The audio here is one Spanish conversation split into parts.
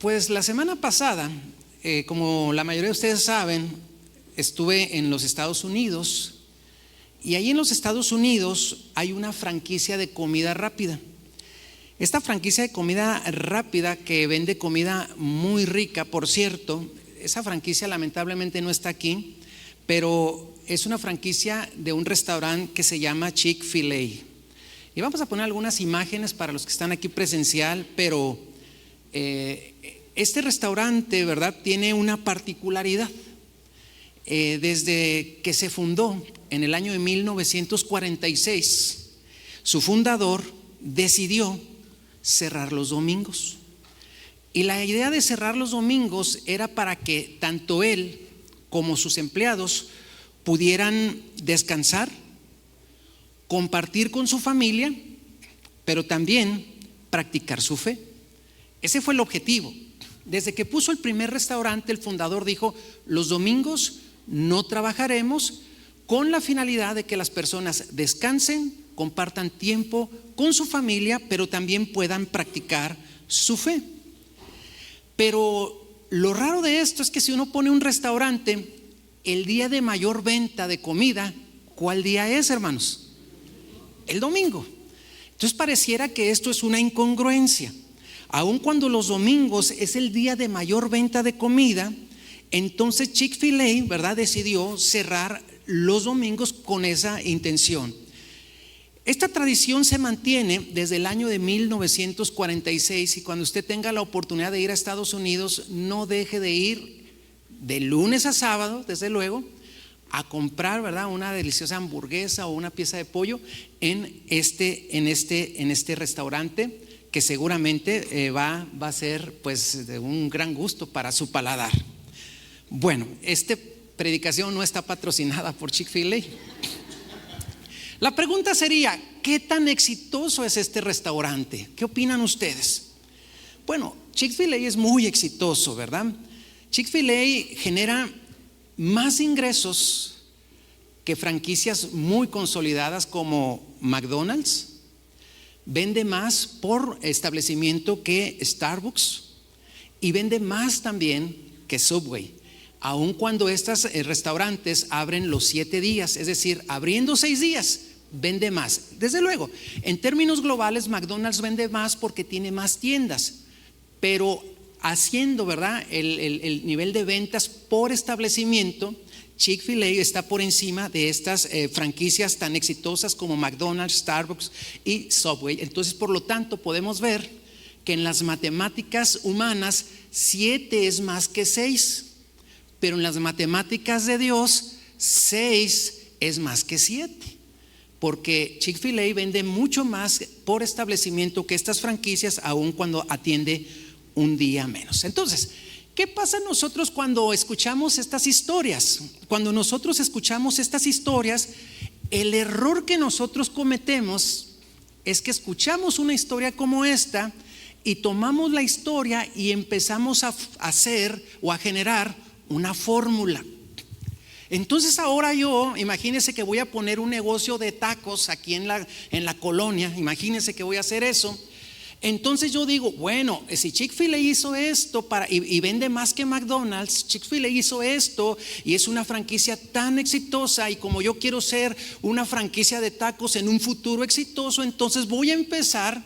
Pues la semana pasada, como la mayoría de ustedes saben, estuve en los Estados Unidos y ahí en los Estados Unidos hay una franquicia de comida rápida. Esta franquicia de comida rápida que vende comida muy rica, por cierto, esa franquicia lamentablemente no está aquí, pero es una franquicia de un restaurante que se llama Chick-fil-A. Y vamos a poner algunas imágenes para los que están aquí presencial, pero este restaurante, ¿verdad?, tiene una particularidad. Desde que se fundó en el año de 1946, su fundador decidió cerrar los domingos. Y la idea de cerrar los domingos era para que tanto él como sus empleados pudieran descansar, compartir con su familia, pero también practicar su fe. Ese fue el objetivo. Desde que puso el primer restaurante, el fundador dijo: los domingos no trabajaremos, con la finalidad de que las personas descansen, compartan tiempo con su familia, pero también puedan practicar su fe. Pero lo raro de esto es que si uno pone un restaurante, el día de mayor venta de comida, ¿cuál día es, hermanos? El domingo. Entonces pareciera que esto es una incongruencia. Aun cuando los domingos es el día de mayor venta de comida, entonces Chick-fil-A, ¿verdad?, decidió cerrar los domingos con esa intención. Esta tradición se mantiene desde el año de 1946 y cuando usted tenga la oportunidad de ir a Estados Unidos, no deje de ir de lunes a sábado, desde luego, a comprar, ¿verdad?, una deliciosa hamburguesa o una pieza de pollo en este restaurante, que seguramente va a ser pues de un gran gusto para su paladar. Bueno, esta predicación no está patrocinada por Chick-fil-A. La pregunta sería: ¿qué tan exitoso es este restaurante? ¿Qué opinan ustedes? Bueno, Chick-fil-A es muy exitoso, ¿verdad? Chick-fil-A genera más ingresos que franquicias muy consolidadas como McDonald's. Vende más por establecimiento que Starbucks y vende más también que Subway, aun cuando estos restaurantes abren los 7 días, es decir, abriendo 6 días, vende más. Desde luego, en términos globales, McDonald's vende más porque tiene más tiendas, pero haciendo, ¿verdad?, el nivel de ventas por establecimiento, Chick-fil-A está por encima de estas franquicias tan exitosas como McDonald's, Starbucks y Subway. Entonces, por lo tanto, podemos ver que en las matemáticas humanas 7 es más que 6, pero en las matemáticas de Dios 6 es más que 7, porque Chick-fil-A vende mucho más por establecimiento que estas franquicias, aun cuando atiende un día menos. Entonces, ¿qué pasa nosotros cuando escuchamos estas historias? Cuando nosotros escuchamos estas historias, el error que nosotros cometemos es que escuchamos una historia como esta y tomamos la historia y empezamos a hacer o a generar una fórmula. Entonces ahora yo, imagínense que voy a poner un negocio de tacos aquí en la colonia, imagínense que voy a hacer eso. Entonces yo digo, bueno, si Chick-fil-A hizo esto y vende más que McDonald's, Chick-fil-A hizo esto y es una franquicia tan exitosa, y como yo quiero ser una franquicia de tacos en un futuro exitoso, entonces voy a empezar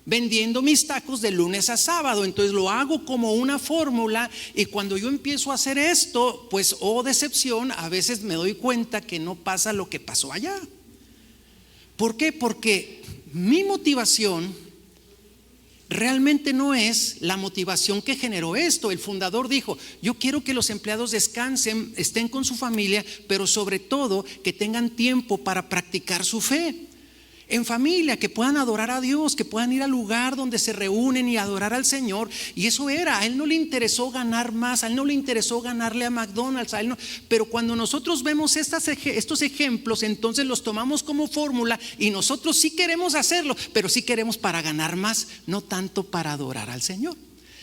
vendiendo mis tacos de lunes a sábado. Entonces lo hago como una fórmula, y cuando yo empiezo a hacer esto, pues decepción, a veces me doy cuenta que no pasa lo que pasó allá. ¿Por qué? Porque mi motivación realmente no es la motivación que generó esto. El fundador dijo: yo quiero que los empleados descansen, estén con su familia, pero sobre todo que tengan tiempo para practicar su fe en familia, que puedan adorar a Dios, que puedan ir al lugar donde se reúnen y adorar al Señor. Y eso era, a él no le interesó ganar más, a él no le interesó ganarle a McDonald's, a él no. Pero cuando nosotros vemos estos ejemplos, entonces los tomamos como fórmula, y nosotros sí queremos hacerlo, pero sí queremos para ganar más, no tanto para adorar al Señor.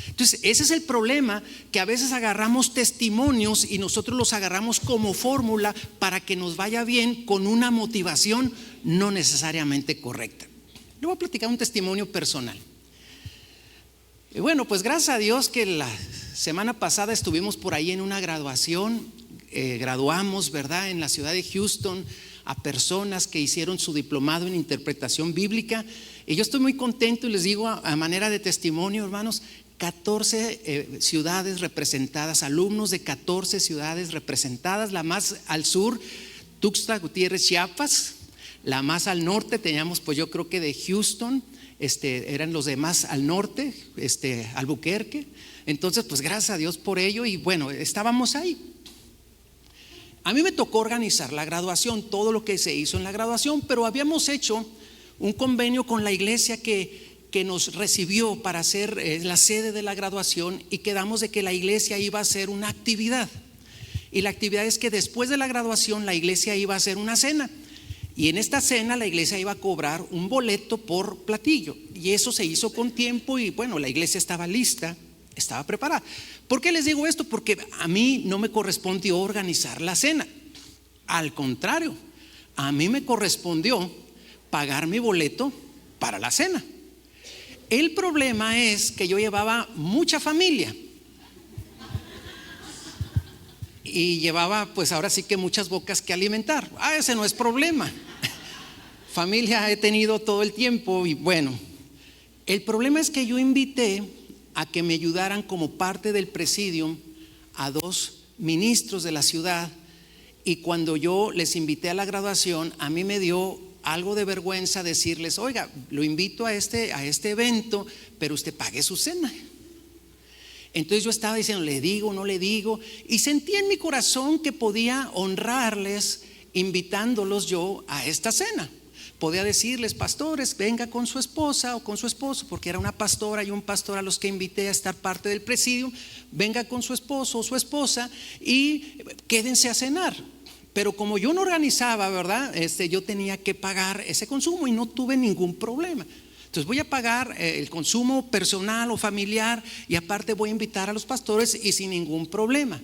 Entonces ese es el problema, que a veces agarramos testimonios y nosotros los agarramos como fórmula para que nos vaya bien, con una motivación no necesariamente correcta. Le voy a platicar un testimonio personal. Y bueno, pues gracias a Dios que la semana pasada estuvimos por ahí en una graduación. Graduamos, ¿verdad?, en la ciudad de Houston a personas que hicieron su diplomado en interpretación bíblica. Y yo estoy muy contento y les digo a manera de testimonio, hermanos, 14 ciudades representadas, alumnos de 14 ciudades representadas. La más al sur, Tuxtla Gutiérrez, Chiapas. La más al norte teníamos, pues yo creo que de Houston, eran los demás al norte, Albuquerque. Entonces, pues gracias a Dios por ello. Y bueno, estábamos ahí. A mí me tocó organizar la graduación, todo lo que se hizo en la graduación, pero habíamos hecho un convenio con la iglesia que nos recibió para ser la sede de la graduación, y quedamos de que la iglesia iba a hacer una actividad. Y la actividad es que después de la graduación la iglesia iba a hacer una cena. Y en esta cena la iglesia iba a cobrar un boleto por platillo. Y eso se hizo con tiempo y bueno, la iglesia estaba lista, estaba preparada. ¿Por qué les digo esto? Porque a mí no me correspondió organizar la cena. Al contrario, a mí me correspondió pagar mi boleto para la cena. El problema es que yo llevaba mucha familia. Y llevaba, pues ahora sí que muchas bocas que alimentar. Ese no es problema. Familia he tenido todo el tiempo. Y bueno, el problema es que yo invité a que me ayudaran como parte del presidium a 2 ministros de la ciudad. Y cuando yo les invité a la graduación, a mí me dio algo de vergüenza decirles: oiga, lo invito a este evento, pero usted pague su cena. Entonces yo estaba diciendo, ¿le digo, no le digo? Y sentí en mi corazón que podía honrarles invitándolos yo a esta cena. Podía decirles: pastores, venga con su esposa o con su esposo, porque era una pastora y un pastor a los que invité a estar parte del presidium. Venga con su esposo o su esposa y quédense a cenar. Pero como yo no organizaba, ¿verdad? Yo tenía que pagar ese consumo y no tuve ningún problema. Entonces voy a pagar el consumo personal o familiar y aparte voy a invitar a los pastores y sin ningún problema.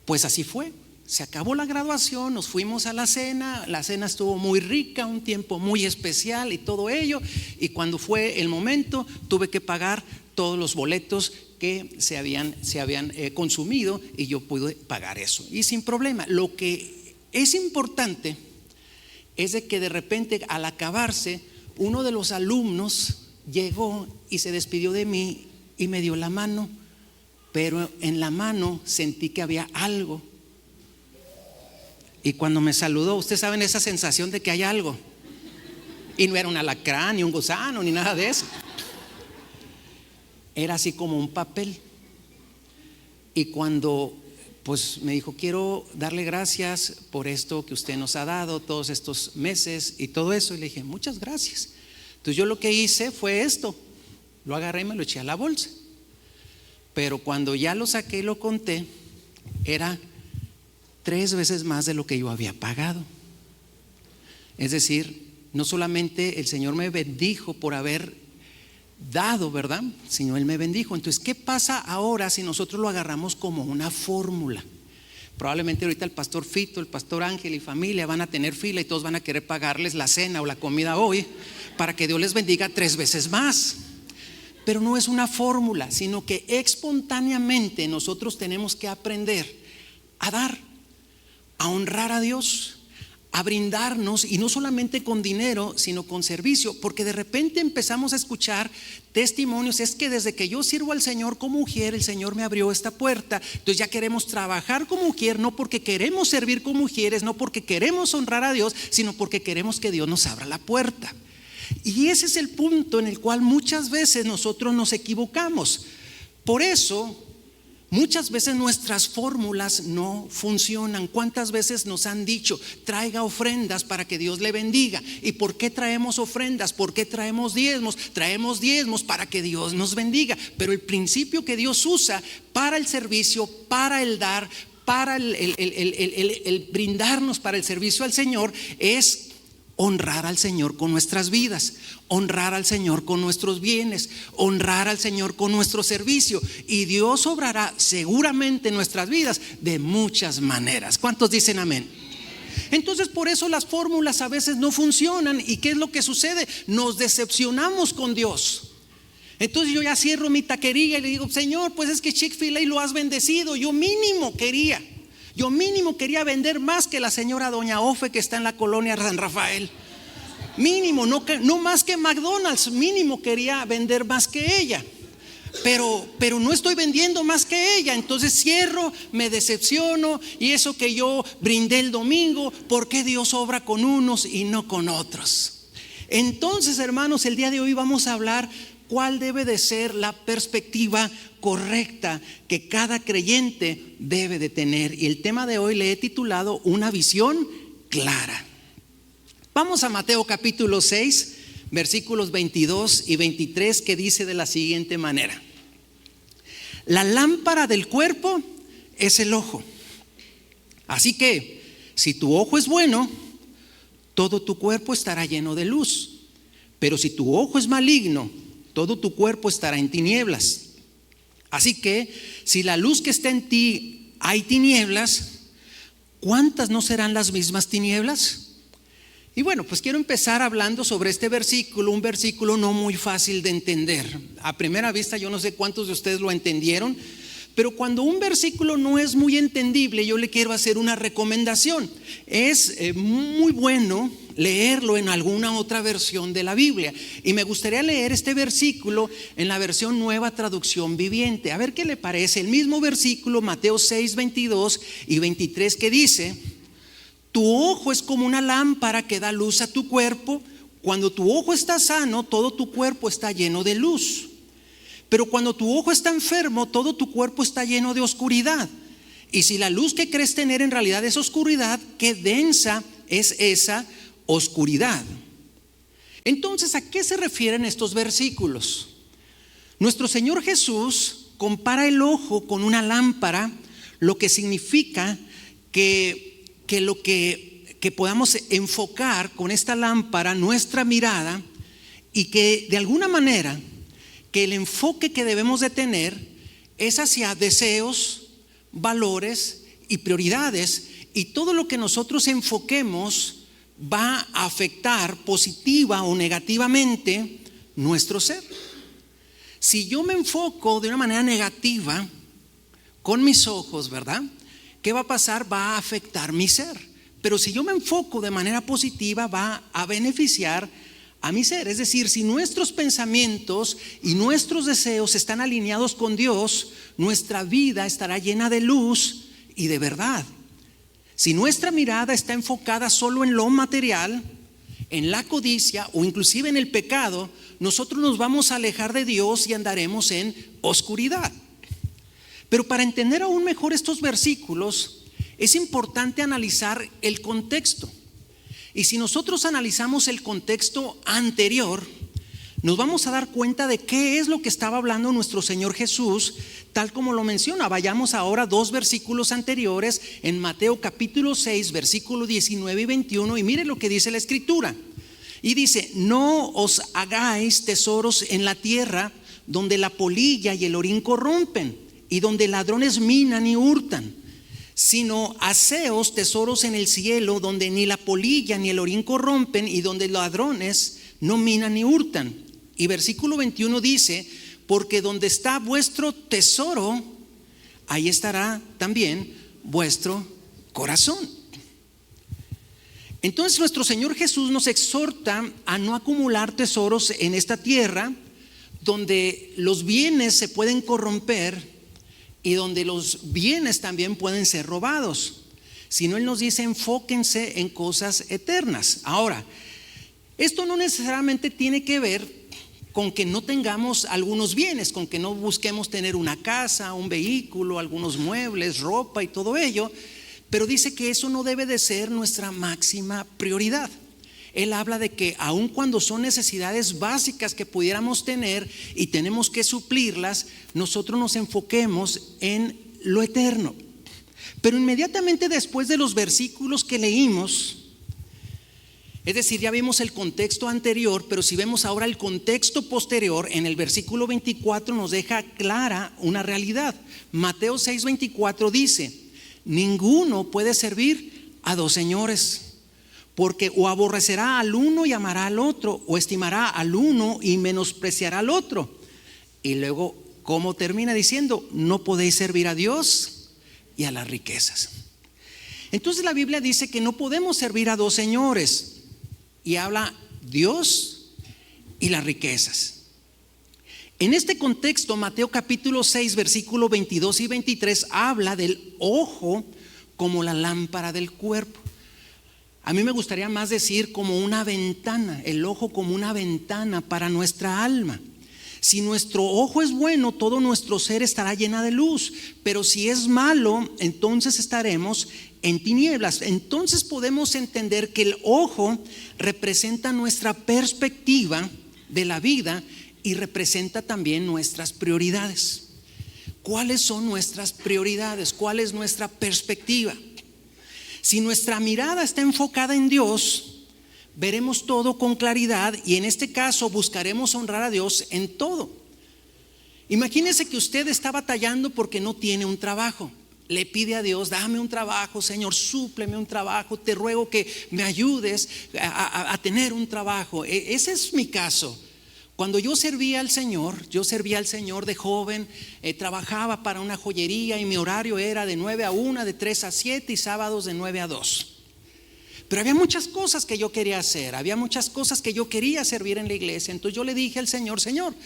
Pues así fue. Se acabó la graduación, nos fuimos a la cena estuvo muy rica, un tiempo muy especial y todo ello. Y cuando fue el momento, tuve que pagar todos los boletos que se habían consumido y yo pude pagar eso y sin problema. Lo que es importante es de que de repente al acabarse, uno de los alumnos llegó y se despidió de mí y me dio la mano, pero en la mano sentí que había algo. Y cuando me saludó, ustedes saben esa sensación de que hay algo, y no era un alacrán, ni un gusano, ni nada de eso. Era así como un papel. Y cuando pues me dijo: quiero darle gracias por esto que usted nos ha dado todos estos meses y todo eso. Y le dije: muchas gracias. Entonces yo lo que hice fue esto: lo agarré y me lo eché a la bolsa. Pero cuando ya lo saqué y lo conté, era 3 veces más de lo que yo había pagado. Es decir, no solamente el Señor me bendijo por haber dado, ¿verdad?, sino Él me bendijo. Entonces, ¿qué pasa ahora si nosotros lo agarramos como una fórmula? Probablemente ahorita el pastor Fito, el pastor Ángel y familia van a tener fila y todos van a querer pagarles la cena o la comida hoy para que Dios les bendiga 3 veces más. Pero no es una fórmula, sino que espontáneamente nosotros tenemos que aprender a dar, a honrar a Dios, a brindarnos, y no solamente con dinero, sino con servicio. Porque de repente empezamos a escuchar testimonios: es que desde que yo sirvo al Señor como mujer, el Señor me abrió esta puerta. Entonces ya queremos trabajar como mujer, no porque queremos servir como mujeres, no porque queremos honrar a Dios, sino porque queremos que Dios nos abra la puerta. Y ese es el punto en el cual muchas veces nosotros nos equivocamos. Por eso muchas veces nuestras fórmulas no funcionan. ¿Cuántas veces nos han dicho: traiga ofrendas para que Dios le bendiga? ¿Y por qué traemos ofrendas? ¿Por qué traemos diezmos? Traemos diezmos para que Dios nos bendiga. Pero el principio que Dios usa para el servicio, para el dar, para el brindarnos para el servicio al Señor, es honrar al Señor con nuestras vidas, honrar al Señor con nuestros bienes, honrar al Señor con nuestro servicio, y Dios obrará seguramente en nuestras vidas de muchas maneras. ¿Cuántos dicen amén? Entonces, por eso las fórmulas a veces no funcionan. ¿Y qué es lo que sucede? Nos decepcionamos con Dios. Entonces yo ya cierro mi taquería y le digo: Señor, pues es que Chick-fil-A lo has bendecido. Yo mínimo quería vender más que la señora Doña Ofe que está en la colonia San Rafael. Mínimo, no más que McDonald's, mínimo quería vender más que ella. Pero no estoy vendiendo más que ella. Entonces cierro, me decepciono. Y eso que yo brindé el domingo, ¿por qué Dios obra con unos y no con otros? Entonces, hermanos, el día de hoy vamos a hablar cuál debe de ser la perspectiva correcta que cada creyente debe de tener. Y el tema de hoy le he titulado Una visión clara. Vamos a Mateo capítulo 6, versículos 22 y 23, que dice de la siguiente manera: la lámpara del cuerpo es el ojo. Así que si tu ojo es bueno, todo tu cuerpo estará lleno de luz. Pero si tu ojo es maligno, todo tu cuerpo estará en tinieblas. Así que si la luz que está en ti hay tinieblas, ¿cuántas no serán las mismas tinieblas? Y bueno, pues quiero empezar hablando sobre este versículo, un versículo no muy fácil de entender. A primera vista yo no sé cuántos de ustedes lo entendieron, pero cuando un versículo no es muy entendible, yo le quiero hacer una recomendación. Es muy bueno leerlo en alguna otra versión de la Biblia. Y me gustaría leer este versículo en la versión Nueva Traducción Viviente. A ver qué le parece. El mismo versículo, Mateo 6, 22 y 23, que dice: tu ojo es como una lámpara que da luz a tu cuerpo. Cuando tu ojo está sano, todo tu cuerpo está lleno de luz. Pero cuando tu ojo está enfermo, todo tu cuerpo está lleno de oscuridad. Y si la luz que crees tener en realidad es oscuridad, qué densa es esa oscuridad. Entonces, ¿a qué se refieren estos versículos? Nuestro Señor Jesús compara el ojo con una lámpara, lo que significa que podamos enfocar con esta lámpara nuestra mirada, y que de alguna manera que el enfoque que debemos de tener es hacia deseos, valores y prioridades, y todo lo que nosotros enfoquemos va a afectar positiva o negativamente nuestro ser. Si yo me enfoco de una manera negativa con mis ojos, ¿verdad?, ¿qué va a pasar? Va a afectar mi ser. Pero si yo me enfoco de manera positiva, va a beneficiar a mi ser. Es decir, si nuestros pensamientos y nuestros deseos están alineados con Dios, nuestra vida estará llena de luz y de verdad. Si nuestra mirada está enfocada solo en lo material, en la codicia o inclusive en el pecado, nosotros nos vamos a alejar de Dios y andaremos en oscuridad. Pero para entender aún mejor estos versículos, es importante analizar el contexto. Y si nosotros analizamos el contexto anterior, nos vamos a dar cuenta de qué es lo que estaba hablando nuestro Señor Jesús, tal como lo menciona. Vayamos ahora 2 versículos anteriores, en Mateo capítulo 6, versículos 19 y 21, y mire lo que dice la Escritura. Y dice: no os hagáis tesoros en la tierra, donde la polilla y el orín corrompen, y donde ladrones minan y hurtan, sino haceos tesoros en el cielo, donde ni la polilla ni el orín corrompen, y donde ladrones no minan ni hurtan. Y versículo 21 dice: porque donde está vuestro tesoro, ahí estará también vuestro corazón. Entonces nuestro Señor Jesús nos exhorta a no acumular tesoros en esta tierra, donde los bienes se pueden corromper y donde los bienes también pueden ser robados. Sino Él nos dice: enfóquense en cosas eternas. Ahora, esto no necesariamente tiene que ver con que no tengamos algunos bienes, con que no busquemos tener una casa, un vehículo, algunos muebles, ropa y todo ello, pero dice que eso no debe de ser nuestra máxima prioridad. Él habla de que aun cuando son necesidades básicas que pudiéramos tener y tenemos que suplirlas, nosotros nos enfoquemos en lo eterno. Pero inmediatamente después de los versículos que leímos, es decir, ya vimos el contexto anterior, pero si vemos ahora el contexto posterior, en el versículo 24 nos deja clara una realidad. Mateo 6:24 dice: ninguno puede servir a 2 señores, porque o aborrecerá al uno y amará al otro, o estimará al uno y menospreciará al otro. Y luego, ¿cómo termina diciendo? No podéis servir a Dios y a las riquezas. Entonces la Biblia dice que no podemos servir a dos señores, y habla Dios y las riquezas. En este contexto, Mateo capítulo 6, versículo 22 y 23 habla del ojo como la lámpara del cuerpo. A mí me gustaría más decir como una ventana, el ojo como una ventana para nuestra alma. Si nuestro ojo es bueno, todo nuestro ser estará llena de luz, pero si es malo, entonces estaremos en tinieblas. Entonces podemos entender que el ojo representa nuestra perspectiva de la vida y representa también nuestras prioridades. ¿Cuáles son nuestras prioridades? ¿Cuál es nuestra perspectiva? Si nuestra mirada está enfocada en Dios, veremos todo con claridad, y en este caso buscaremos honrar a Dios en todo. Imagínese que usted está batallando porque no tiene un trabajo. Le pide a Dios: dame un trabajo, Señor, súpleme un trabajo, te ruego que me ayudes a tener un trabajo. Ese es mi caso. Cuando yo servía al Señor de joven, trabajaba para una joyería y mi horario era de 9 a 1, de 3 a 7 y sábados de 9 a 2. Pero había muchas cosas que yo quería hacer, había muchas cosas que yo quería servir en la iglesia. Entonces yo le dije al Señor: Señor,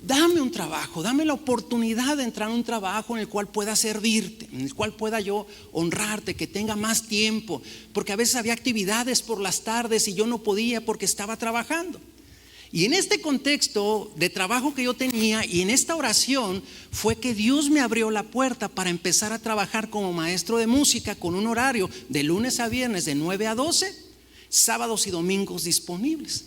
dame un trabajo, dame la oportunidad de entrar a un trabajo en el cual pueda servirte, en el cual pueda yo honrarte, que tenga más tiempo, porque a veces había actividades por las tardes y yo no podía porque estaba trabajando. Y en este contexto de trabajo que yo tenía y en esta oración fue que Dios me abrió la puerta para empezar a trabajar como maestro de música con un horario de lunes a viernes de 9 a 12, sábados y domingos disponibles.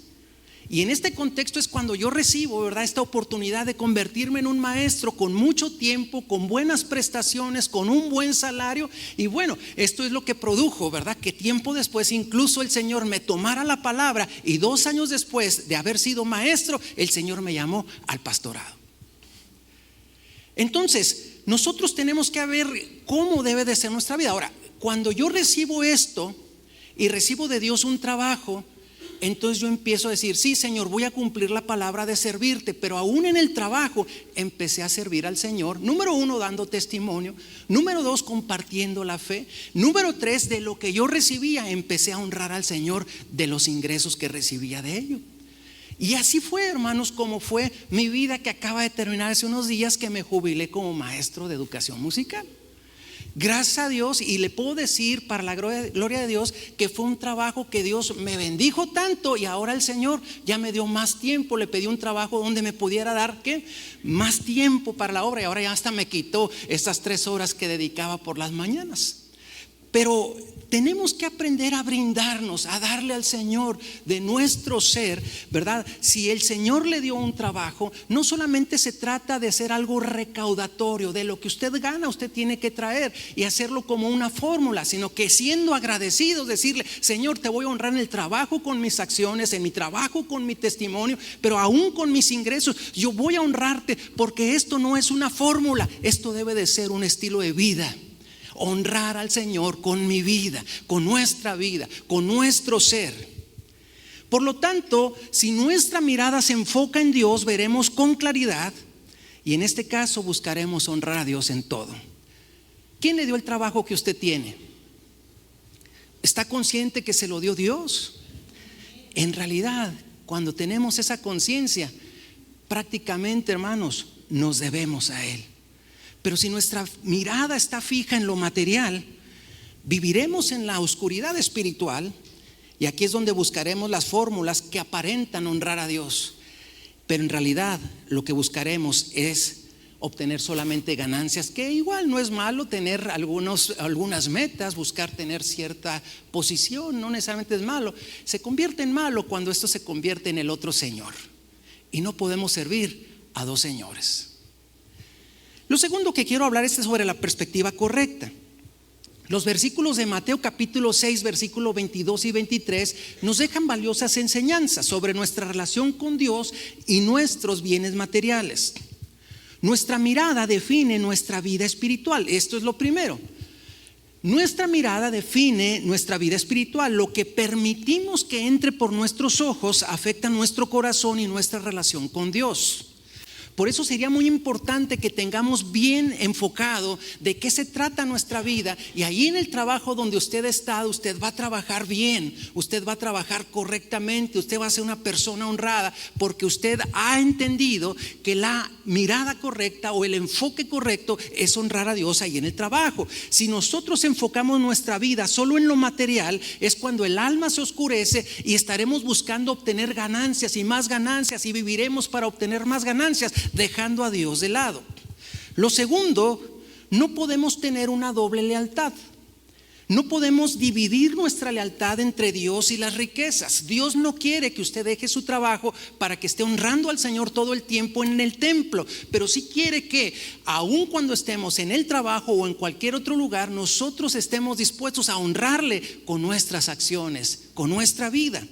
Y en este contexto es cuando yo recibo, ¿verdad?, esta oportunidad de convertirme en un maestro con mucho tiempo, con buenas prestaciones, con un buen salario. Y bueno, esto es lo que produjo, ¿verdad?, que tiempo después incluso el Señor me tomara la palabra, y 2 años después de haber sido maestro, el Señor me llamó al pastorado. Entonces, nosotros tenemos que ver cómo debe de ser nuestra vida. Ahora, cuando yo recibo esto y recibo de Dios un trabajo, entonces yo empiezo a decir: sí, Señor, voy a cumplir la palabra de servirte. Pero aún en el trabajo empecé a servir al Señor. Número 1, dando testimonio. Número 2, compartiendo la fe. Número 3, de lo que yo recibía, empecé a honrar al Señor de los ingresos que recibía de ello. Y así fue, hermanos, como fue mi vida, que acaba de terminar hace unos días, que me jubilé como maestro de educación musical. Gracias a Dios, y le puedo decir para la gloria de Dios que fue un trabajo que Dios me bendijo tanto, y ahora el Señor ya me dio más tiempo. Le pedí un trabajo donde me pudiera dar más tiempo para la obra, y ahora ya hasta me quitó esas 3 horas que dedicaba por las mañanas. Pero tenemos que aprender a brindarnos, a darle al Señor de nuestro ser, ¿verdad? Si el Señor le dio un trabajo, no solamente se trata de hacer algo recaudatorio, de lo que usted gana usted tiene que traer y hacerlo como una fórmula, sino que siendo agradecidos, decirle: Señor, te voy a honrar en el trabajo con mis acciones, en mi trabajo con mi testimonio, pero aún con mis ingresos yo voy a honrarte, porque esto no es una fórmula, esto debe de ser un estilo de vida. Honrar al Señor con mi vida, con nuestra vida, con nuestro ser. Por lo tanto, si nuestra mirada se enfoca en Dios, veremos con claridad, y en este caso buscaremos honrar a Dios en todo. ¿Quién le dio el trabajo que usted tiene? ¿Está consciente que se lo dio Dios? En realidad, cuando tenemos esa conciencia, prácticamente, hermanos, nos debemos a Él. Pero si nuestra mirada está fija en lo material, viviremos en la oscuridad espiritual, y aquí es donde buscaremos las fórmulas que aparentan honrar a Dios, pero en realidad lo que buscaremos es obtener solamente ganancias, que igual no es malo tener algunas metas, buscar tener cierta posición, no necesariamente es malo. Se convierte en malo cuando esto se convierte en el otro Señor, y no podemos servir a 2 señores. Lo segundo que quiero hablar es sobre la perspectiva correcta. Los versículos de Mateo capítulo 6, versículos 22 y 23 nos dejan valiosas enseñanzas sobre nuestra relación con Dios y nuestros bienes materiales. Nuestra mirada define nuestra vida espiritual. Esto es lo primero. Nuestra mirada define nuestra vida espiritual. Lo que permitimos que entre por nuestros ojos afecta nuestro corazón y nuestra relación con Dios. Por eso sería muy importante que tengamos bien enfocado de qué se trata nuestra vida, y ahí en el trabajo donde usted está, usted va a trabajar bien, usted va a trabajar correctamente, usted va a ser una persona honrada, porque usted ha entendido que la mirada correcta o el enfoque correcto es honrar a Dios ahí en el trabajo. Si nosotros enfocamos nuestra vida solo en lo material, es cuando el alma se oscurece y estaremos buscando obtener ganancias y viviremos para obtener más ganancias, dejando a Dios de lado. Lo segundo, no podemos tener una doble lealtad. No podemos dividir nuestra lealtad entre Dios y las riquezas. Dios no quiere que usted deje su trabajo para que esté honrando al Señor todo el tiempo en el templo, pero sí quiere que aun cuando estemos en el trabajo o en cualquier otro lugar, nosotros estemos dispuestos a honrarle con nuestras acciones, con nuestra vida.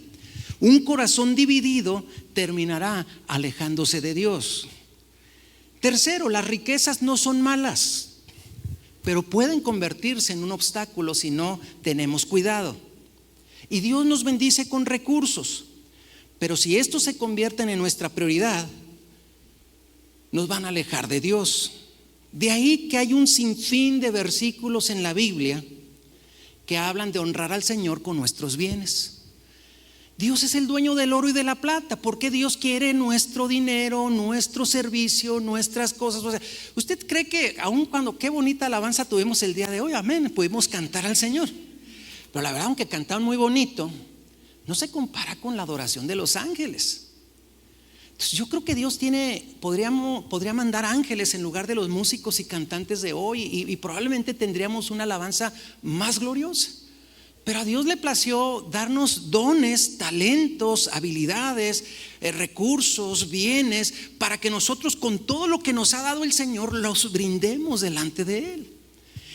Un corazón dividido terminará alejándose de Dios. Tercero, las riquezas no son malas, pero pueden convertirse en un obstáculo si no tenemos cuidado. Y Dios nos bendice con recursos, pero si estos se convierten en nuestra prioridad, nos van a alejar de Dios. De ahí que hay un sinfín de versículos en la Biblia que hablan de honrar al Señor con nuestros bienes. Dios es el dueño del oro y de la plata. ¿Por qué Dios quiere nuestro dinero, nuestro servicio, nuestras cosas? O sea, ¿usted cree que aun cuando qué bonita alabanza tuvimos el día de hoy? Amén, pudimos cantar al Señor. Pero la verdad, aunque cantaban muy bonito, no se compara con la adoración de los ángeles. Entonces yo creo que Dios podría mandar ángeles en lugar de los músicos y cantantes de hoy, y probablemente tendríamos una alabanza más gloriosa. Pero a Dios le plació darnos dones, talentos, habilidades, recursos, bienes, para que nosotros con todo lo que nos ha dado el Señor los brindemos delante de Él.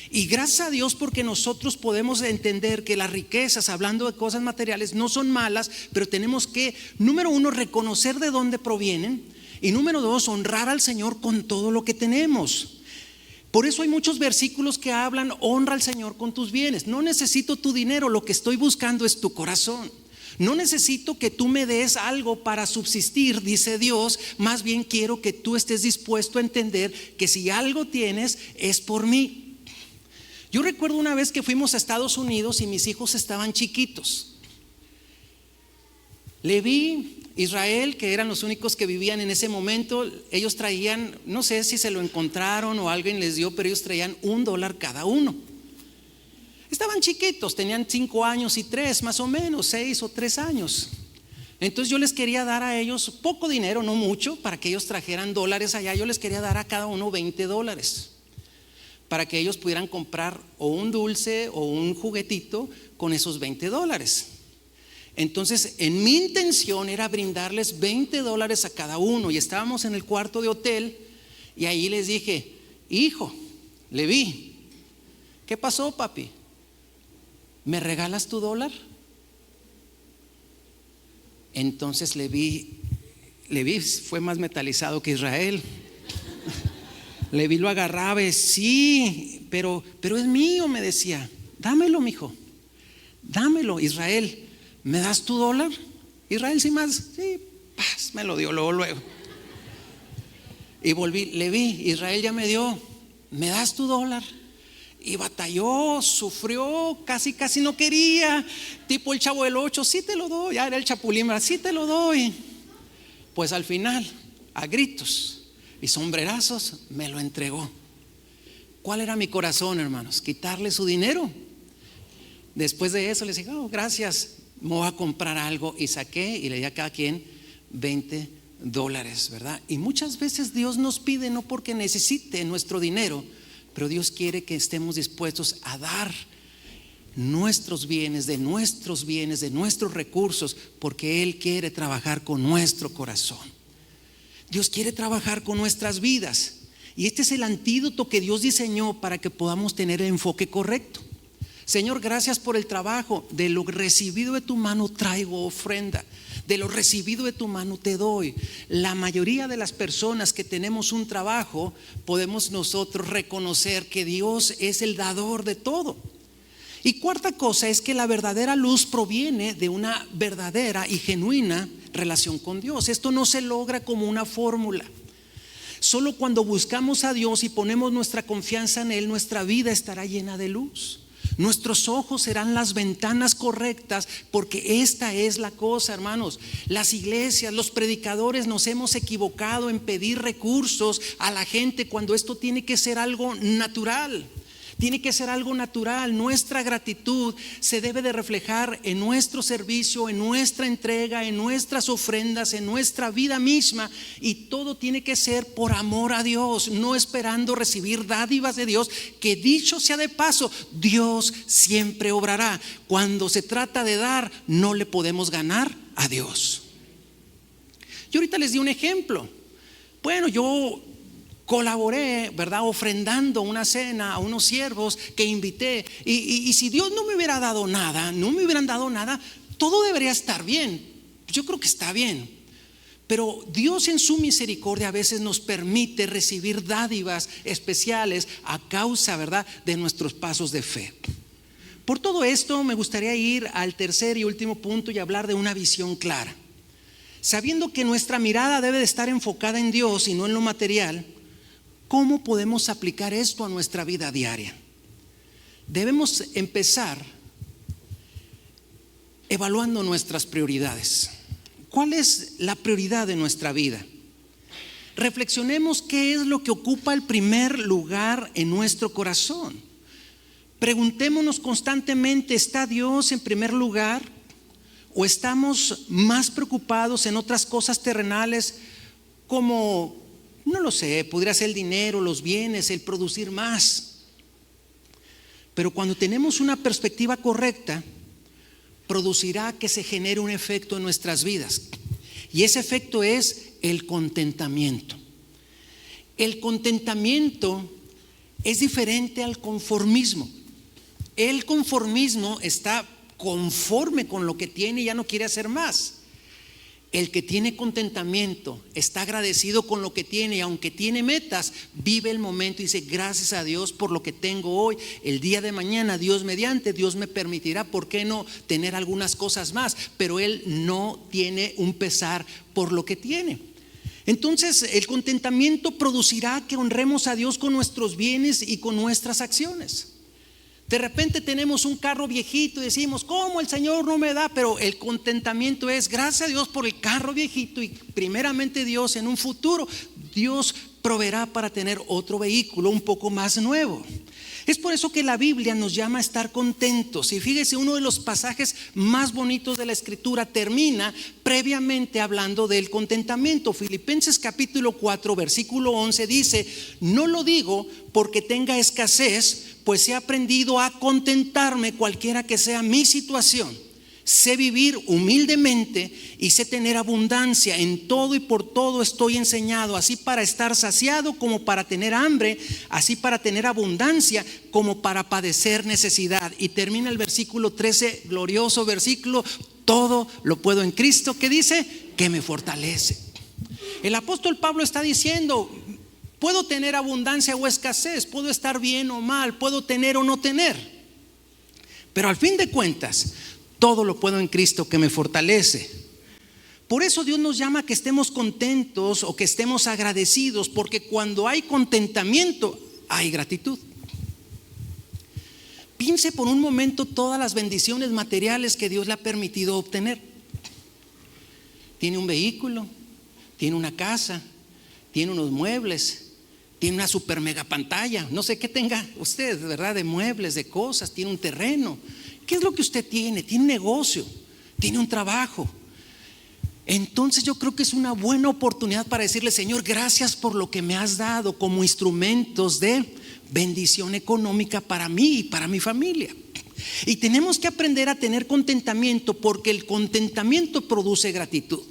Y gracias a Dios, porque nosotros podemos entender que las riquezas, hablando de cosas materiales, no son malas, pero tenemos que, número uno, reconocer de dónde provienen, y número dos, honrar al Señor con todo lo que tenemos. Por eso hay muchos versículos que hablan: honra al Señor con tus bienes. No necesito tu dinero, lo que estoy buscando es tu corazón. No necesito que tú me des algo para subsistir, dice Dios. Más bien quiero que tú estés dispuesto a entender que si algo tienes es por mí. Yo recuerdo una vez que fuimos a Estados Unidos y mis hijos estaban chiquitos. Leví, Israel, que eran los únicos que vivían en ese momento, ellos traían, no sé si se lo encontraron o alguien les dio, pero ellos traían $1 cada uno. Estaban chiquitos, tenían 5 años y 3, más o menos, 6 o 3 años. Entonces yo les quería dar a ellos poco dinero, no mucho, para que ellos trajeran dólares allá. Yo les quería dar a cada uno $20, para que ellos pudieran comprar o un dulce o un juguetito con esos $20. Entonces, en mi intención era brindarles $20 a cada uno, y estábamos en el cuarto de hotel, y ahí les dije: hijo, Leví, ¿qué pasó, papi? ¿Me regalas tu dólar? Entonces Leví fue más metalizado que Israel. Leví lo agarraba, sí, pero es mío, me decía. Dámelo, mijo, dámelo. Israel, ¿me das tu dólar? Israel, sin más, sí, paz, me lo dio luego. Y volví: Leví, Israel ya me dio, ¿me das tu dólar? Y batalló, sufrió, casi no quería, tipo el Chavo del 8, sí te lo doy. Ya era el Chapulín, sí te lo doy. Pues al final, a gritos y sombrerazos, me lo entregó. ¿Cuál era mi corazón, hermanos? Quitarle su dinero. Después de eso les dije: oh, gracias, me voy a comprar algo. Y saqué y le di a cada quien $20, ¿verdad? Y muchas veces Dios nos pide no porque necesite nuestro dinero, pero Dios quiere que estemos dispuestos a dar nuestros bienes, de nuestros recursos, porque Él quiere trabajar con nuestro corazón. Dios quiere trabajar con nuestras vidas, y este es el antídoto que Dios diseñó para que podamos tener el enfoque correcto. Señor, gracias por el trabajo. De lo recibido de tu mano traigo ofrenda. De lo recibido de tu mano te doy. La mayoría de las personas que tenemos un trabajo, podemos nosotros reconocer que Dios es el dador de todo. Y cuarta cosa es que la verdadera luz proviene de una verdadera y genuina relación con Dios. Esto no se logra como una fórmula. Solo cuando buscamos a Dios y ponemos nuestra confianza en Él, nuestra vida estará llena de luz. Nuestros ojos serán las ventanas correctas, porque esta es la cosa, hermanos. Las iglesias, los predicadores nos hemos equivocado en pedir recursos a la gente cuando esto tiene que ser algo natural. Tiene que ser algo natural. Nuestra gratitud se debe de reflejar en nuestro servicio, en nuestra entrega, en nuestras ofrendas, en nuestra vida misma. Y todo tiene que ser por amor a Dios, no esperando recibir dádivas de Dios, que dicho sea de paso, Dios siempre obrará. Cuando se trata de dar, no le podemos ganar a Dios. Yo ahorita les di un ejemplo. Bueno, yo colaboré, ¿verdad? Ofrendando una cena a unos siervos que invité. Y si Dios no me hubiera dado nada, no me hubieran dado nada, todo debería estar bien. Yo creo que está bien. Pero Dios en su misericordia a veces nos permite recibir dádivas especiales a causa, ¿verdad?, de nuestros pasos de fe. Por todo esto me gustaría ir al tercer y último punto y hablar de una visión clara. Sabiendo que nuestra mirada debe de estar enfocada en Dios y no en lo material, ¿cómo podemos aplicar esto a nuestra vida diaria? Debemos empezar evaluando nuestras prioridades. ¿Cuál es la prioridad de nuestra vida? Reflexionemos qué es lo que ocupa el primer lugar en nuestro corazón. Preguntémonos constantemente, ¿está Dios en primer lugar? ¿O estamos más preocupados en otras cosas terrenales como, no lo sé, podría ser el dinero, los bienes, el producir más? Pero cuando tenemos una perspectiva correcta, producirá que se genere un efecto en nuestras vidas. Y ese efecto es el contentamiento. El contentamiento es diferente al conformismo. El conformismo está conforme con lo que tiene y ya no quiere hacer más. El que tiene contentamiento está agradecido con lo que tiene, y aunque tiene metas, vive el momento y dice: gracias a Dios por lo que tengo hoy. El día de mañana, Dios mediante, Dios me permitirá, ¿por qué no?, tener algunas cosas más. Pero él no tiene un pesar por lo que tiene. Entonces el contentamiento producirá que honremos a Dios con nuestros bienes y con nuestras acciones. De repente tenemos un carro viejito y decimos: ¿cómo el Señor no me da? Pero el contentamiento es: gracias a Dios por el carro viejito, y primeramente Dios, en un futuro Dios proveerá para tener otro vehículo un poco más nuevo. Es por eso que la Biblia nos llama a estar contentos. Y fíjese, uno de los pasajes más bonitos de la Escritura termina previamente hablando del contentamiento. Filipenses capítulo 4 versículo 11 dice: no lo digo porque tenga escasez, pues he aprendido a contentarme cualquiera que sea mi situación. Sé vivir humildemente y sé tener abundancia. En todo y por todo estoy enseñado, así para estar saciado como para tener hambre, así para tener abundancia como para padecer necesidad. Y termina el versículo 13, glorioso versículo: todo lo puedo en Cristo, que dice, que me fortalece. El apóstol Pablo está diciendo: puedo tener abundancia o escasez, puedo estar bien o mal, puedo tener o no tener, pero al fin de cuentas, todo lo puedo en Cristo que me fortalece. Por eso Dios nos llama a que estemos contentos o que estemos agradecidos, porque cuando hay contentamiento, hay gratitud. Piense por un momento todas las bendiciones materiales que Dios le ha permitido obtener. Tiene un vehículo, tiene una casa, tiene unos muebles, tiene una super mega pantalla, no sé qué tenga usted, ¿verdad?, de muebles, de cosas, tiene un terreno. ¿Qué es lo que usted tiene? Tiene un negocio, tiene un trabajo. Entonces yo creo que es una buena oportunidad para decirle: Señor, gracias por lo que me has dado como instrumentos de bendición económica para mí y para mi familia. Y tenemos que aprender a tener contentamiento, porque el contentamiento produce gratitud.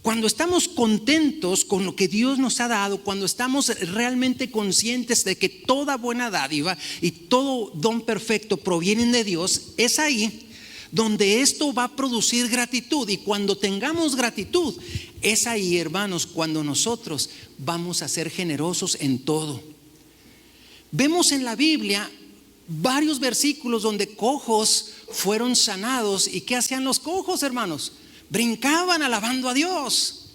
Cuando estamos contentos con lo que Dios nos ha dado, cuando estamos realmente conscientes de que toda buena dádiva y todo don perfecto provienen de Dios, es ahí donde esto va a producir gratitud. Y cuando tengamos gratitud, es ahí, hermanos, cuando nosotros vamos a ser generosos en todo. Vemos en la Biblia varios versículos donde cojos fueron sanados. ¿Y qué hacían los cojos, hermanos? Brincaban alabando a Dios.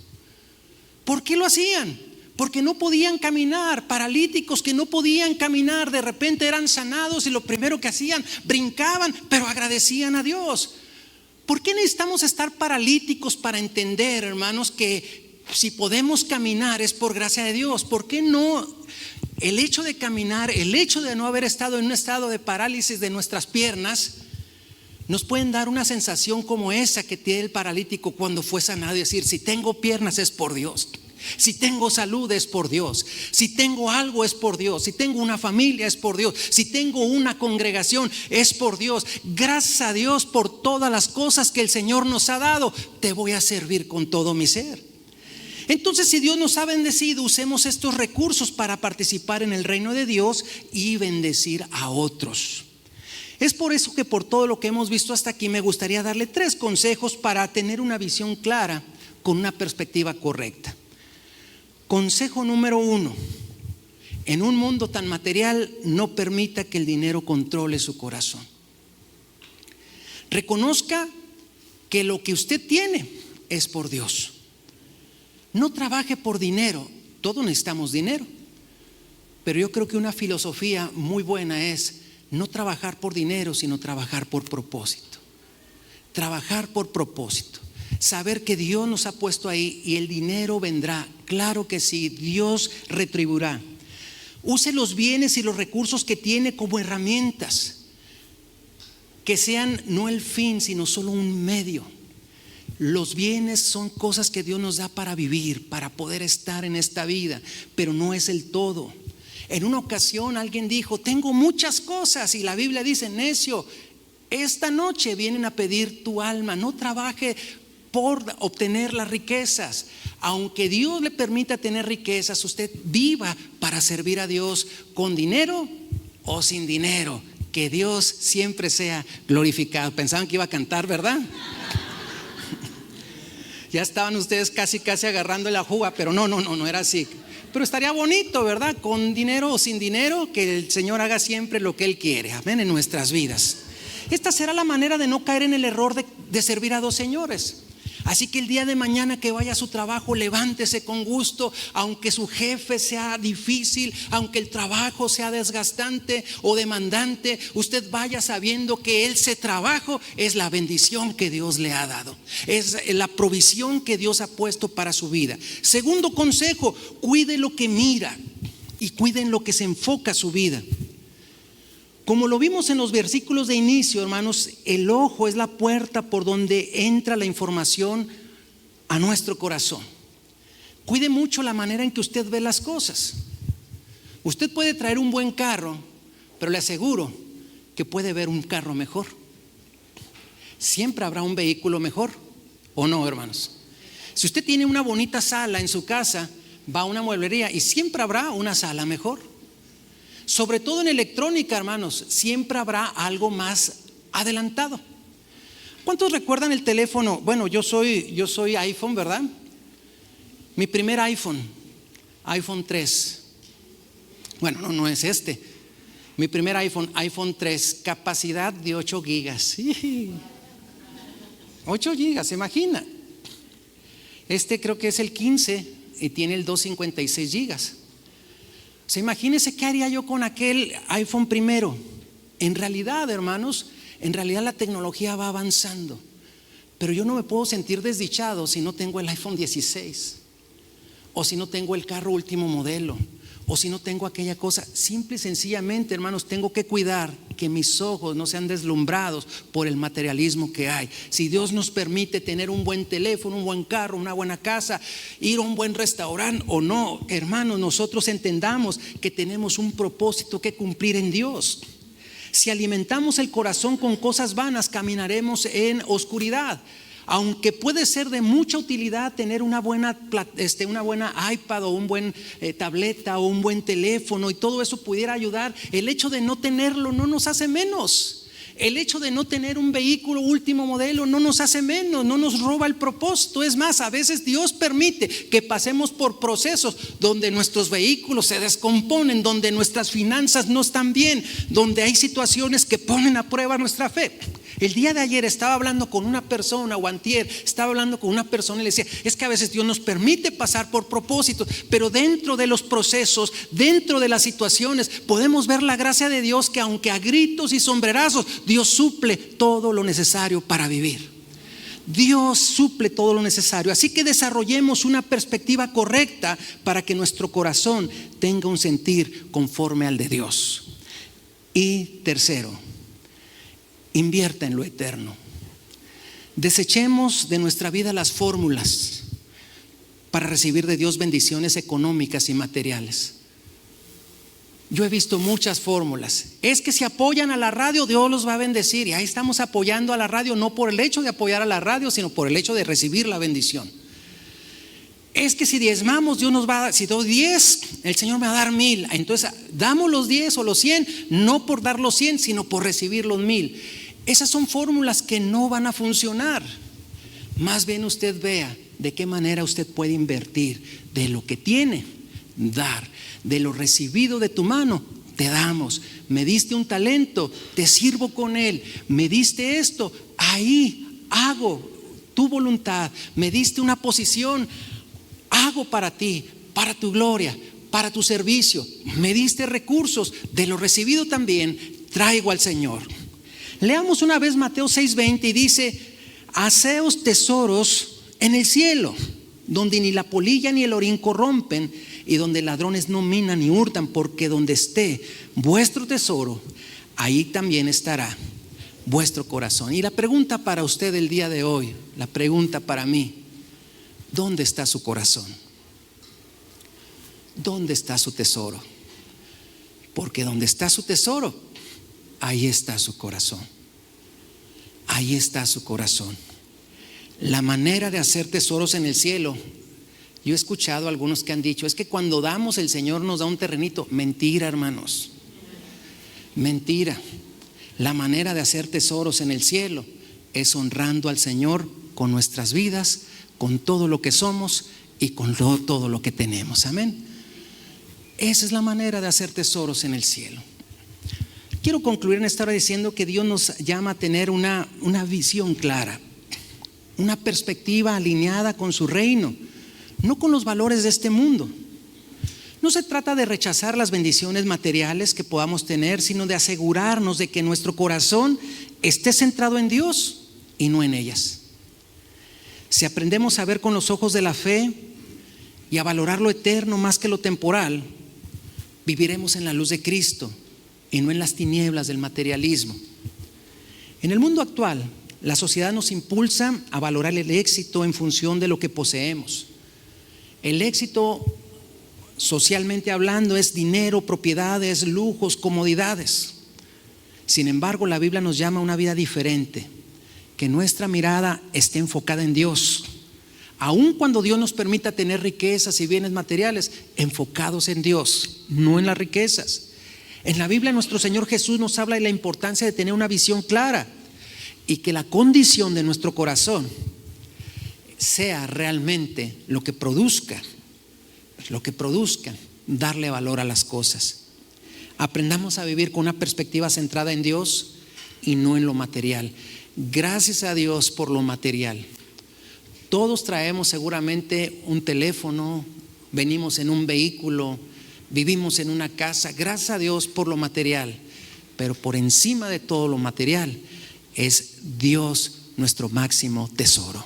¿Por qué lo hacían? porque no podían caminar, paralíticos que no podían caminar, de repente eran sanados y lo primero que hacían, brincaban, pero agradecían a Dios. ¿Por qué necesitamos estar paralíticos para entender, hermanos, que si podemos caminar es por gracia de Dios? ¿Por qué no? El hecho de caminar, el hecho de no haber estado en un estado de parálisis de nuestras piernas, nos pueden dar una sensación como esa que tiene el paralítico cuando fue sanado, y decir, si tengo piernas es por Dios, si tengo salud es por Dios, si tengo algo es por Dios, si tengo una familia es por Dios, si tengo una congregación es por Dios. Gracias a Dios por todas las cosas que el Señor nos ha dado, te voy a servir con todo mi ser. Entonces, si Dios nos ha bendecido, usemos estos recursos para participar en el reino de Dios y bendecir a otros. Es por eso que por todo lo que hemos visto hasta aquí me gustaría darle 3 consejos para tener una visión clara con una perspectiva correcta. Consejo número 1: en un mundo tan material, no permita que el dinero controle su corazón. Reconozca que lo que usted tiene es por Dios. No trabaje por dinero, todos necesitamos dinero, pero yo creo que una filosofía muy buena es no trabajar por dinero, sino trabajar por propósito. Trabajar por propósito. Saber que Dios nos ha puesto ahí y el dinero vendrá. Claro que sí, Dios retribuirá. Use los bienes y los recursos que tiene como herramientas, que sean no el fin, sino solo un medio. Los bienes son cosas que Dios nos da para vivir, para poder estar en esta vida, pero no es el todo. En una ocasión alguien dijo, tengo muchas cosas, y la Biblia dice, necio, esta noche vienen a pedir tu alma. No trabaje por obtener las riquezas. Aunque Dios le permita tener riquezas, usted viva para servir a Dios con dinero o sin dinero. Que Dios siempre sea glorificado. Pensaban que iba a cantar, ¿verdad? Ya estaban ustedes casi agarrando la juga, pero no era así. Pero estaría bonito, ¿verdad? Con dinero o sin dinero, que el Señor haga siempre lo que Él quiere, amén, en nuestras vidas. Esta será la manera de no caer en el error de servir a 2 señores. Así que el día de mañana que vaya a su trabajo, levántese con gusto, aunque su jefe sea difícil, aunque el trabajo sea desgastante o demandante, usted vaya sabiendo que ese trabajo es la bendición que Dios le ha dado, es la provisión que Dios ha puesto para su vida. Segundo consejo: cuide lo que mira y cuide en lo que se enfoca su vida. Como lo vimos en los versículos de inicio, hermanos, el ojo es la puerta por donde entra la información a nuestro corazón. Cuide mucho la manera en que usted ve las cosas. Usted puede traer un buen carro, pero le aseguro que puede ver un carro mejor. Siempre habrá un vehículo mejor, ¿o no, hermanos? Si usted tiene una bonita sala en su casa, va a una mueblería y siempre habrá una sala mejor. Sobre todo en electrónica, hermanos, siempre habrá algo más adelantado. ¿Cuántos recuerdan el teléfono? Bueno, yo soy iPhone, ¿verdad? Mi primer iPhone 3. Bueno, no es este. Mi primer iPhone 3, capacidad de 8 gigas. Sí. 8 gigas, ¿se imagina? Este creo que es el 15 y tiene el 256 gigas. O sea, imagínense qué haría yo con aquel iPhone primero. En realidad, hermanos, la tecnología va avanzando, pero yo no me puedo sentir desdichado si no tengo el iPhone 16, o si no tengo el carro último modelo, o si no tengo aquella cosa. Simple y sencillamente, hermanos, tengo que cuidar que mis ojos no sean deslumbrados por el materialismo que hay. Si Dios nos permite tener un buen teléfono, un buen carro, una buena casa, ir a un buen restaurante o no, hermanos, nosotros entendamos que tenemos un propósito que cumplir en Dios. Si alimentamos el corazón con cosas vanas, caminaremos en oscuridad. Aunque puede ser de mucha utilidad tener una buena iPad o un buen tableta o un buen teléfono, y todo eso pudiera ayudar, el hecho de no tenerlo no nos hace menos. El hecho de no tener un vehículo último modelo no nos hace menos, no nos roba el propósito. Es más, a veces Dios permite que pasemos por procesos donde nuestros vehículos se descomponen, donde nuestras finanzas no están bien, donde hay situaciones que ponen a prueba nuestra fe. El día de ayer estaba hablando con una persona, o antier, estaba hablando con una persona y le decía, es que a veces Dios nos permite pasar por propósitos, pero dentro de los procesos, dentro de las situaciones, podemos ver la gracia de Dios, que aunque a gritos y sombrerazos, Dios suple todo lo necesario para vivir. Dios suple todo lo necesario. Así que desarrollemos una perspectiva correcta para que nuestro corazón tenga un sentir conforme al de Dios. Y tercero, invierta en lo eterno. Desechemos de nuestra vida las fórmulas para recibir de Dios bendiciones económicas y materiales. Yo he visto muchas fórmulas. Es que si apoyan a la radio, Dios los va a bendecir. Y ahí estamos apoyando a la radio, no por el hecho de apoyar a la radio, sino por el hecho de recibir la bendición. Es que si diezmamos, Dios nos va a dar, si doy 10, el Señor me va a dar 1000. Entonces damos los 10 o los 100, no por dar los 100, sino por recibir los 1000. Esas son fórmulas que no van a funcionar. Más bien usted vea de qué manera usted puede invertir de lo que tiene, dar. De lo recibido de tu mano, te damos. Me diste un talento, te sirvo con él. Me diste esto, ahí hago tu voluntad. Me diste una posición, hago para ti, para tu gloria, para tu servicio. Me diste recursos, de lo recibido también traigo al Señor. Leamos una vez Mateo 6:20 y dice: haceos tesoros en el cielo, donde ni la polilla ni el orín corrompen, y donde ladrones no minan ni hurtan, porque donde esté vuestro tesoro, ahí también estará vuestro corazón. Y la pregunta para usted el día de hoy, la pregunta para mí: ¿dónde está su corazón? ¿Dónde está su tesoro? Porque donde está su tesoro, ahí está su corazón. Ahí está su corazón. La manera de hacer tesoros en el cielo, yo he escuchado a algunos que han dicho, es que cuando damos, el Señor nos da un terrenito. Mentira, hermanos, mentira. La manera de hacer tesoros en el cielo es honrando al Señor con nuestras vidas, con todo lo que somos y con todo lo que tenemos. Amén. Esa es la manera de hacer tesoros en el cielo. Quiero concluir en esta hora diciendo que Dios nos llama a tener una visión clara, una perspectiva alineada con su reino, no con los valores de este mundo. No se trata de rechazar las bendiciones materiales que podamos tener, sino de asegurarnos de que nuestro corazón esté centrado en Dios y no en ellas. Si aprendemos a ver con los ojos de la fe y a valorar lo eterno más que lo temporal, viviremos en la luz de Cristo y no en las tinieblas del materialismo. En el mundo actual, la sociedad nos impulsa a valorar el éxito en función de lo que poseemos. El éxito, socialmente hablando, es dinero, propiedades, lujos, comodidades. Sin embargo, la Biblia nos llama a una vida diferente, que nuestra mirada esté enfocada en Dios. Aun cuando Dios nos permita tener riquezas y bienes materiales, enfocados en Dios, no en las riquezas. En la Biblia nuestro Señor Jesús nos habla de la importancia de tener una visión clara y que la condición de nuestro corazón sea realmente lo que produzca darle valor a las cosas. Aprendamos a vivir con una perspectiva centrada en Dios y no en lo material. Gracias a Dios por lo material. Todos traemos seguramente un teléfono, venimos en un vehículo, vivimos en una casa. Gracias a Dios por lo material, pero por encima de todo lo material es Dios nuestro máximo tesoro.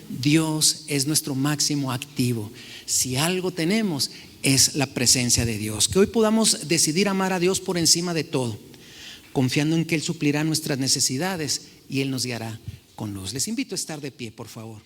Dios es nuestro máximo activo. Si algo tenemos, es la presencia de Dios. Que hoy podamos decidir amar a Dios por encima de todo, confiando en que Él suplirá nuestras necesidades y Él nos guiará con luz. Les invito a estar de pie, por favor.